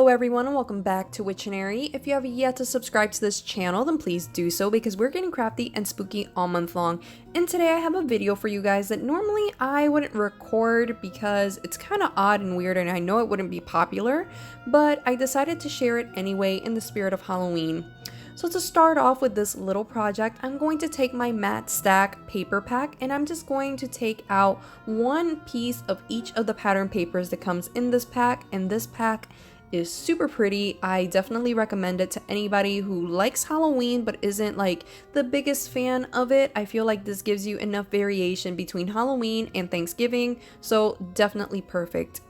Hello everyone and welcome back to Witchtionery. If you have yet to subscribe to this channel, then please do so because we're getting crafty and spooky all month long. And today I have a video for you guys that normally I wouldn't record because it's kind of odd and weird and I know it wouldn't be popular, but I decided to share it anyway in the spirit of Halloween. So to start off with this little project, I'm going to take my matte stack paper pack and I'm just going to take out one piece of each of the pattern papers that comes in this pack, and this pack is super pretty. I definitely recommend it to anybody who likes Halloween but isn't like the biggest fan of it. I feel like this gives you enough variation between Halloween and Thanksgiving, so definitely perfect.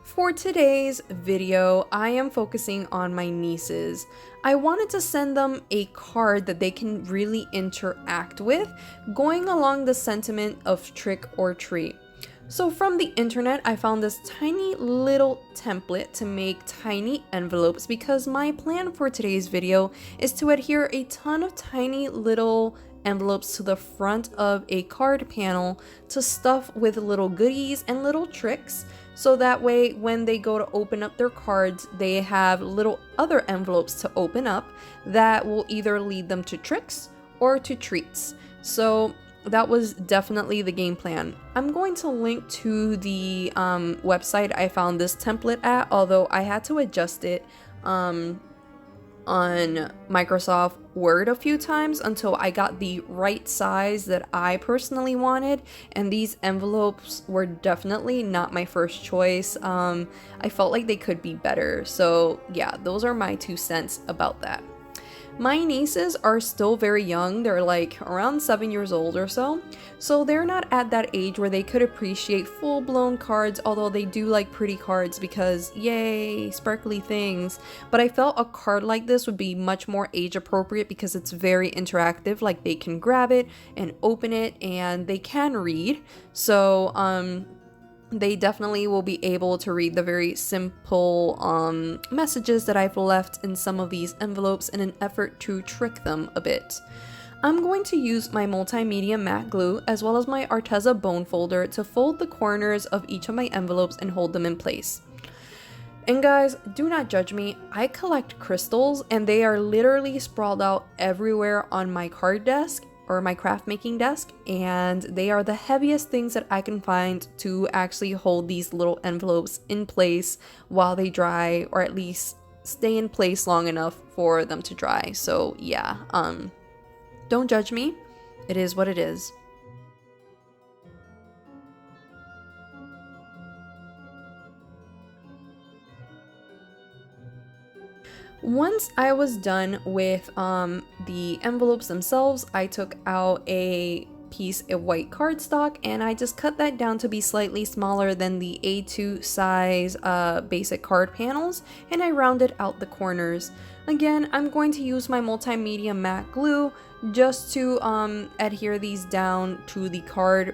For today's video, I am focusing on my nieces. I wanted to send them a card that they can really interact with, going along the sentiment of trick or treat. So from the internet, I found this tiny little template to make tiny envelopes because my plan for today's video is to adhere a ton of tiny little envelopes to the front of a card panel to stuff with little goodies and little tricks, so that way when they go to open up their cards, they have little other envelopes to open up that will either lead them to tricks or to treats. So that was definitely the game plan. I'm going to link to the website I found this template at, although I had to adjust it on Microsoft Word a few times until I got the right size that I personally wanted, and these envelopes were definitely not my first choice. I felt like they could be better, so yeah, those are my 2 cents about that. My nieces are still very young. They're like around 7 years old or so they're not at that age where they could appreciate full-blown cards, although they do like pretty cards because yay, sparkly things. But I felt a card like this would be much more age appropriate because it's very interactive, like they can grab it and open it and they can read. So they definitely will be able to read the very simple messages that I've left in some of these envelopes in an effort to trick them a bit. I'm going to use my multimedia matte glue as well as my Arteza bone folder to fold the corners of each of my envelopes and hold them in place. And guys, do not judge me. I collect crystals and they are literally sprawled out everywhere on my card desk or my craft making desk, and they are the heaviest things that I can find to actually hold these little envelopes in place while they dry, or at least stay in place long enough for them to dry. So yeah, don't judge me. It is what it is. Once I was done with the envelopes themselves, I took out a piece of white cardstock and I just cut that down to be slightly smaller than the A2 size basic card panels, and I rounded out the corners. Again, I'm going to use my multimedia matte glue just to adhere these down to the card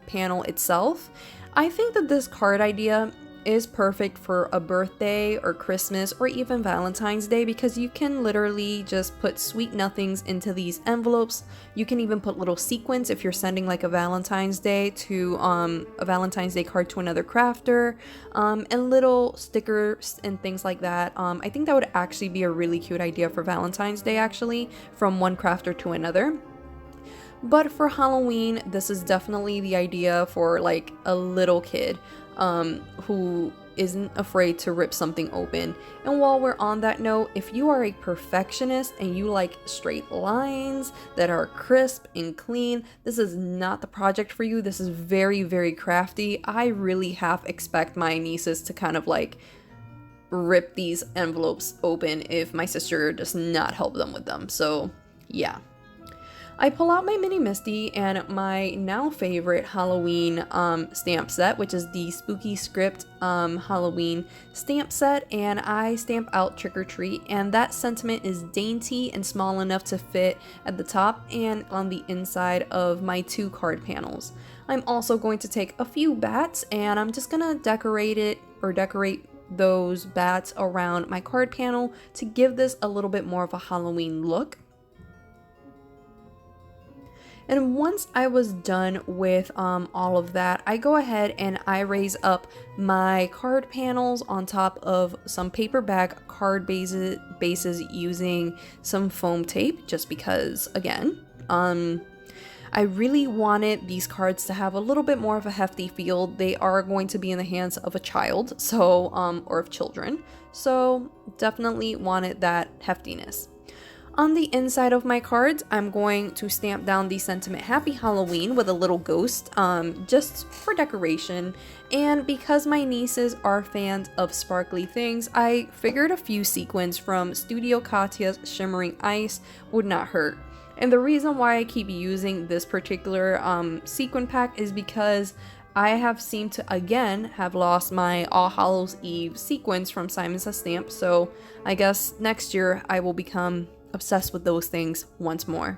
panel itself. I think that this card idea is perfect for a birthday or Christmas or even Valentine's Day because you can literally just put sweet nothings into these envelopes. You can even put little sequins if you're sending like a Valentine's Day to a Valentine's Day card to another crafter, and little stickers and things like that. I think that would actually be a really cute idea for Valentine's Day, actually, from one crafter to another. But for Halloween, this is definitely the idea for like a little kid who isn't afraid to rip something open. And while we're on that note, if you are a perfectionist and you like straight lines that are crisp and clean, this is not the project for you. This is very, very crafty. I really half expect my nieces to kind of like rip these envelopes open if my sister does not help them with them. So yeah. I pull out my mini Misti and my now favorite Halloween stamp set, which is the Spooky Script Halloween stamp set, and I stamp out Trick or Treat, and that sentiment is dainty and small enough to fit at the top and on the inside of my 2 card panels. I'm also going to take a few bats and I'm just gonna decorate those bats around my card panel to give this a little bit more of a Halloween look. And once I was done with all of that, I go ahead and I raise up my card panels on top of some paper bag card bases using some foam tape, just because, again, I really wanted these cards to have a little bit more of a hefty feel. They are going to be in the hands of a child, so, or of children, so definitely wanted that heftiness. On the inside of my cards, I'm going to stamp down the sentiment Happy Halloween with a little ghost, just for decoration. And because my nieces are fans of sparkly things, I figured a few sequins from Studio Katia's Shimmering Ice would not hurt. And the reason why I keep using this particular sequin pack is because I have seemed to again have lost my All Hallows Eve sequins from Simon Says Stamp, so I guess next year I will become obsessed with those things once more.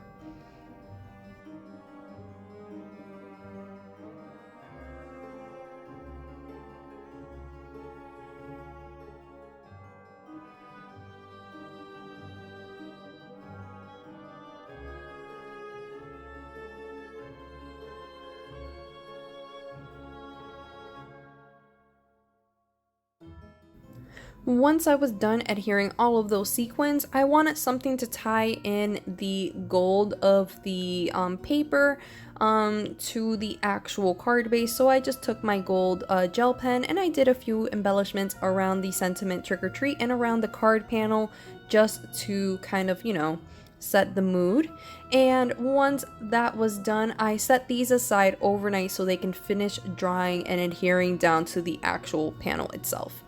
Once I was done adhering all of those sequins, I wanted something to tie in the gold of the paper to the actual card base, so I just took my gold gel pen and I did a few embellishments around the sentiment trick or treat and around the card panel, just to kind of, you know, set the mood. And once that was done, I set these aside overnight so they can finish drying and adhering down to the actual panel itself.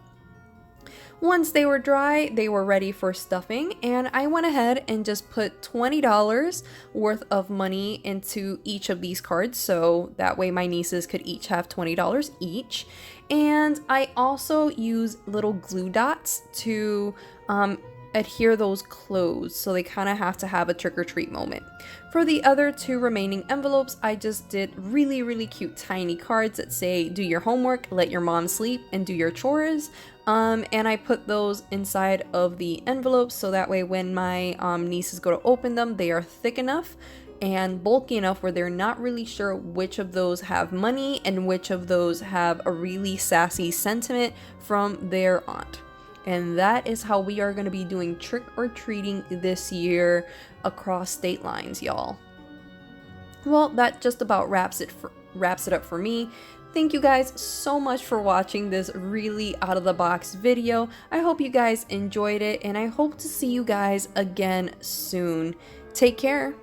Once they were dry, they were ready for stuffing, and I went ahead and just put $20 worth of money into each of these cards, so that way my nieces could each have $20 each. And I also use little glue dots to adhere those closed, so they kind of have to have a trick-or-treat moment. For the other two remaining envelopes, I just did really cute tiny cards that say do your homework, let your mom sleep, and do your chores. And I put those inside of the envelopes so that way when my nieces go to open them, they are thick enough and bulky enough where they're not really sure which of those have money and which of those have a really sassy sentiment from their aunt. And that is how we are going to be doing trick-or-treating this year across state lines, y'all. Well, that just about wraps it up for me. Thank you guys so much for watching this really out-of-the-box video. I hope you guys enjoyed it, and I hope to see you guys again soon. Take care.